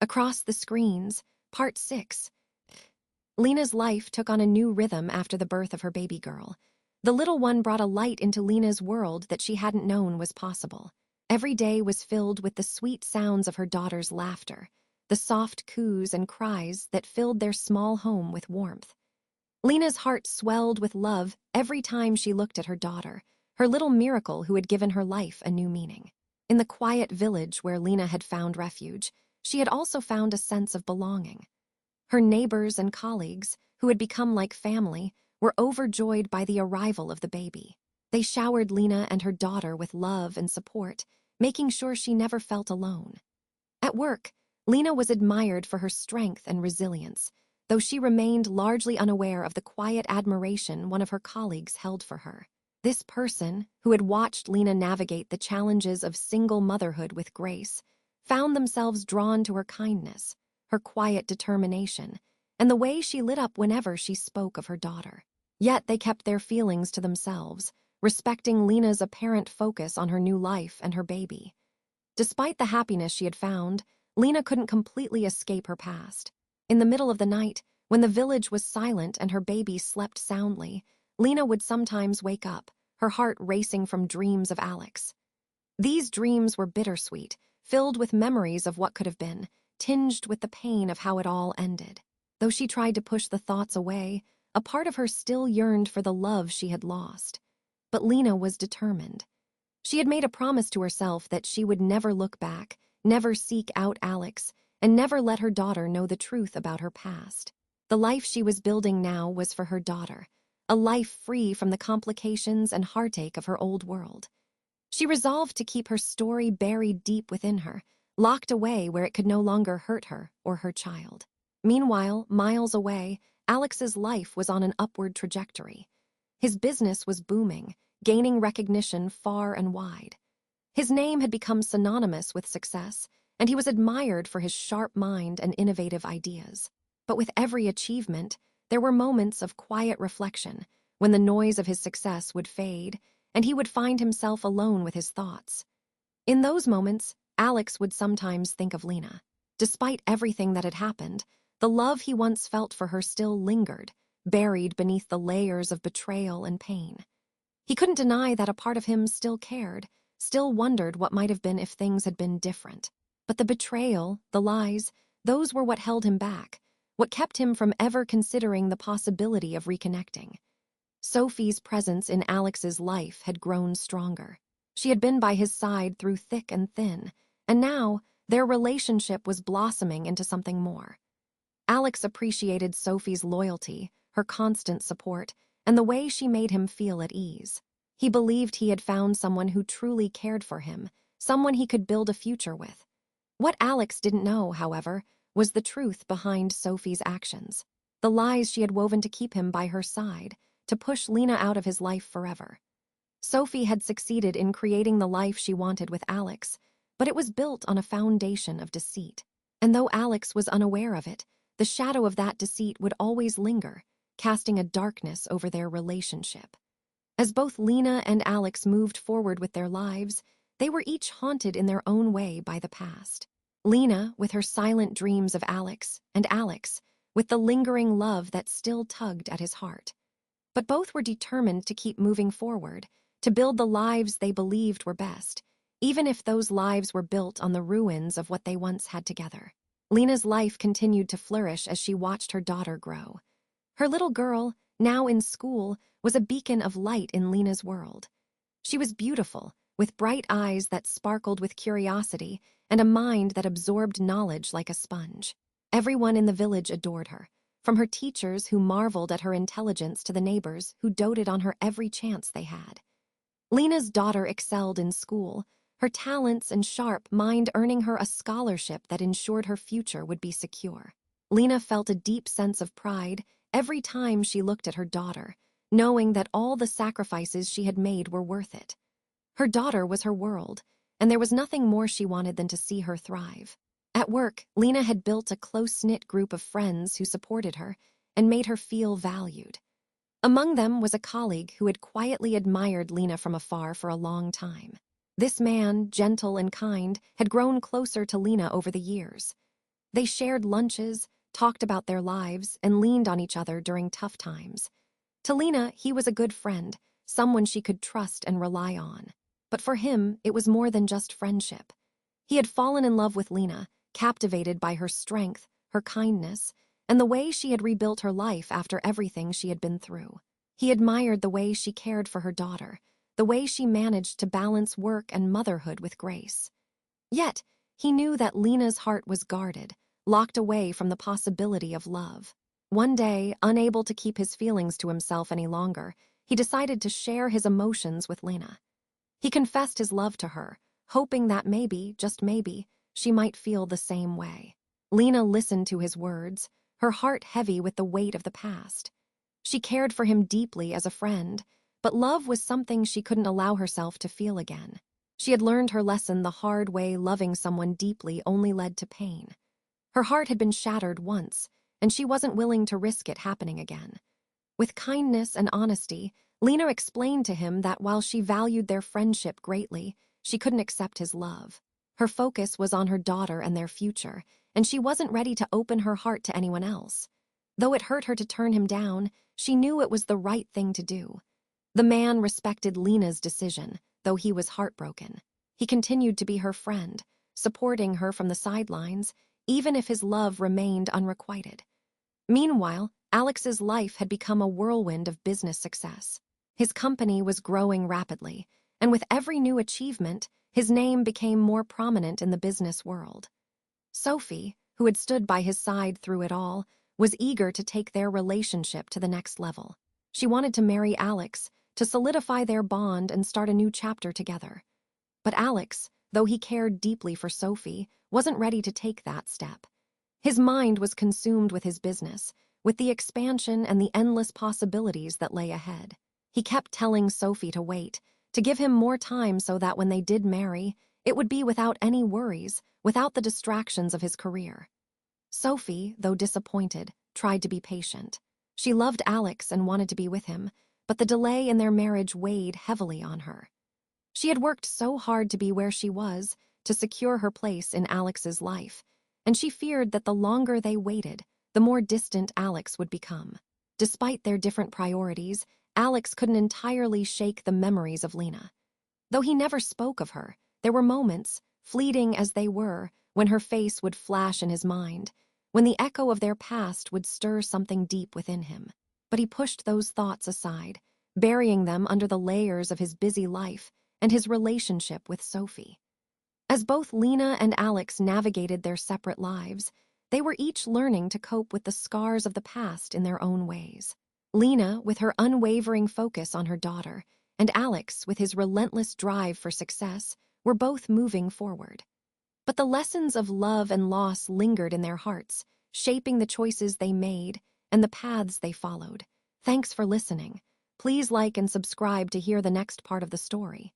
Across the screens, Part 6. Lina's life took on a new rhythm after the birth of her baby girl. The little one brought a light into Lina's world that she hadn't known was possible. Every day was filled with the sweet sounds of her daughter's laughter, the soft coos and cries that filled their small home with warmth. Lina's heart swelled with love every time she looked at her daughter, her little miracle who had given her life a new meaning. In the quiet village where Lina had found refuge, she had also found a sense of belonging. Her neighbors and colleagues, who had become like family, were overjoyed by the arrival of the baby. They showered Lina and her daughter with love and support, making sure she never felt alone. At work, Lina was admired for her strength and resilience, though she remained largely unaware of the quiet admiration one of her colleagues held for her. This person, who had watched Lina navigate the challenges of single motherhood with grace, found themselves drawn to her kindness, her quiet determination, and the way she lit up whenever she spoke of her daughter. Yet they kept their feelings to themselves, respecting Lina's apparent focus on her new life and her baby. Despite the happiness she had found, Lina couldn't completely escape her past. In the middle of the night, when the village was silent and her baby slept soundly, Lina would sometimes wake up, her heart racing from dreams of Alex. These dreams were bittersweet, filled with memories of what could have been, tinged with the pain of how it all ended. Though she tried to push the thoughts away, a part of her still yearned for the love she had lost. But Lina was determined. She had made a promise to herself that she would never look back, never seek out Alex, and never let her daughter know the truth about her past. The life she was building now was for her daughter, a life free from the complications and heartache of her old world. She resolved to keep her story buried deep within her, locked away where it could no longer hurt her or her child. Meanwhile, miles away, Alex's life was on an upward trajectory. His business was booming, gaining recognition far and wide. His name had become synonymous with success, and he was admired for his sharp mind and innovative ideas. But with every achievement, there were moments of quiet reflection, when the noise of his success would fade, and he would find himself alone with his thoughts. In those moments, Alex would sometimes think of Lina. Despite everything that had happened, the love he once felt for her still lingered, buried beneath the layers of betrayal and pain. He couldn't deny that a part of him still cared, still wondered what might have been if things had been different. But the betrayal, the lies, those were what held him back, what kept him from ever considering the possibility of reconnecting. Sophie's presence in Alex's life had grown stronger. She had been by his side through thick and thin, and now their relationship was blossoming into something more. Alex appreciated Sophie's loyalty, her constant support, and the way she made him feel at ease. He believed he had found someone who truly cared for him, someone he could build a future with. What Alex didn't know, however, was the truth behind Sophie's actions, the lies she had woven to keep him by her side, to push Lina out of his life forever. Sophie had succeeded in creating the life she wanted with Alex, but it was built on a foundation of deceit. And though Alex was unaware of it, the shadow of that deceit would always linger, casting a darkness over their relationship. As both Lina and Alex moved forward with their lives, they were each haunted in their own way by the past. Lina, with her silent dreams of Alex, and Alex, with the lingering love that still tugged at his heart. But both were determined to keep moving forward, to build the lives they believed were best, even if those lives were built on the ruins of what they once had together. Lina's life continued to flourish as she watched her daughter grow. Her little girl, now in school, was a beacon of light in Lina's world. She was beautiful, with bright eyes that sparkled with curiosity and a mind that absorbed knowledge like a sponge. Everyone in the village adored her, from her teachers who marveled at her intelligence to the neighbors who doted on her every chance they had. Lina's daughter excelled in school, her talents and sharp mind earning her a scholarship that ensured her future would be secure. Lina felt a deep sense of pride every time she looked at her daughter, knowing that all the sacrifices she had made were worth it. Her daughter was her world, and there was nothing more she wanted than to see her thrive. At work, Lina had built a close-knit group of friends who supported her and made her feel valued. Among them was a colleague who had quietly admired Lina from afar for a long time. This man, gentle and kind, had grown closer to Lina over the years. They shared lunches, talked about their lives, and leaned on each other during tough times. To Lina, he was a good friend, someone she could trust and rely on. But for him, it was more than just friendship. He had fallen in love with Lina, captivated by her strength, her kindness, and the way she had rebuilt her life after everything she had been through. He admired the way she cared for her daughter, the way she managed to balance work and motherhood with grace. Yet, he knew that Lina's heart was guarded, locked away from the possibility of love. One day, unable to keep his feelings to himself any longer, he decided to share his emotions with Lina. He confessed his love to her, hoping that maybe, just maybe, she might feel the same way. Lina listened to his words, her heart heavy with the weight of the past. She cared for him deeply as a friend, but love was something she couldn't allow herself to feel again. She had learned her lesson the hard way. Loving someone deeply only led to pain. Her heart had been shattered once, and she wasn't willing to risk it happening again. With kindness and honesty, Lina explained to him that while she valued their friendship greatly, she couldn't accept his love. Her focus was on her daughter and their future, and she wasn't ready to open her heart to anyone else. Though it hurt her to turn him down, she knew it was the right thing to do. The man respected Lina's decision, though he was heartbroken. He continued to be her friend, supporting her from the sidelines, even if his love remained unrequited. Meanwhile, Alex's life had become a whirlwind of business success. His company was growing rapidly, and with every new achievement, his name became more prominent in the business world. Sophie, who had stood by his side through it all, was eager to take their relationship to the next level. She wanted to marry Alex, to solidify their bond and start a new chapter together. But Alex, though he cared deeply for Sophie, wasn't ready to take that step. His mind was consumed with his business, with the expansion and the endless possibilities that lay ahead. He kept telling Sophie to wait, to give him more time so that when they did marry, it would be without any worries, without the distractions of his career. Sophie, though disappointed, tried to be patient. She loved Alex and wanted to be with him, but the delay in their marriage weighed heavily on her. She had worked so hard to be where she was, to secure her place in Alex's life, and she feared that the longer they waited, the more distant Alex would become. Despite their different priorities, Alex couldn't entirely shake the memories of Lina. Though he never spoke of her, there were moments, fleeting as they were, when her face would flash in his mind, when the echo of their past would stir something deep within him. But he pushed those thoughts aside, burying them under the layers of his busy life and his relationship with Sophie. As both Lina and Alex navigated their separate lives, they were each learning to cope with the scars of the past in their own ways. Lina, with her unwavering focus on her daughter, and Alex, with his relentless drive for success, were both moving forward. But the lessons of love and loss lingered in their hearts, shaping the choices they made and the paths they followed. Thanks for listening. Please like and subscribe to hear the next part of the story.